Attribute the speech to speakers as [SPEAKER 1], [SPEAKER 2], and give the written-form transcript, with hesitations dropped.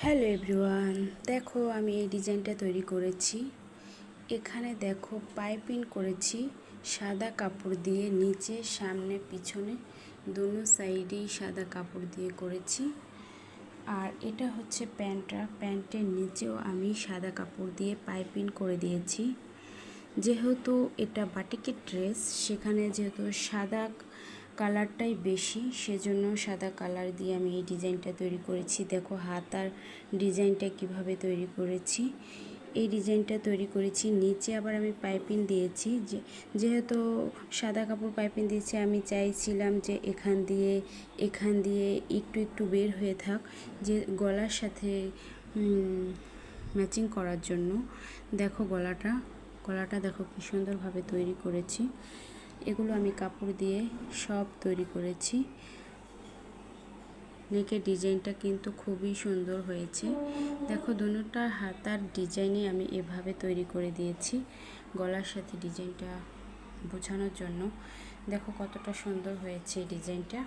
[SPEAKER 1] Hello everyone, দেখো আমি এই ডিজাইনটা তৈরি করেছি। এখানে দেখো পাইপিং করেছি সাদা কাপড় দিয়ে, নিচে সামনে পিছনে দুনো সাইডেই সাদা কাপড় দিয়ে করেছি। আর এটা হচ্ছে প্যান্টটা, প্যান্টের নিচেও আমি সাদা কাপড় দিয়ে পাইপিং করে দিয়েছি। যেহেতু এটা বাটিকের ড্রেস, সেখানে যেহেতু সাদা কালারটাই বেশি, সেজন্য সাদা কালার দিয়ে আমি এই ডিজাইনটা তৈরি করেছি। দেখো হাতার ডিজাইনটা কিভাবে তৈরি করেছি। এই ডিজাইনটা তৈরি করেছি, নিচে আবার আমি পাইপিং দিয়েছি। যেহেতু সাদা কাপড় পাইপিং দিয়েছি, আমি চাইছিলাম যে এখান দিয়ে একটু একটু বের হয়ে থাক, যে গলার সাথে ম্যাচিং করার জন্য। দেখো গলাটা দেখো কি সুন্দরভাবে তৈরি করেছি। এগুলো আমি কাপড় দিয়ে সব তৈরি করেছি। নেকের ডিজাইনটা কিন্তু খুবই সুন্দর হয়েছে। দেখো দুটোটা হাতার ডিজাইনে আমি এভাবে তৈরি করে দিয়েছি গলার সাথে ডিজাইনটা বোঝানোর জন্য। দেখো কতটা সুন্দর হয়েছে এই ডিজাইনটা।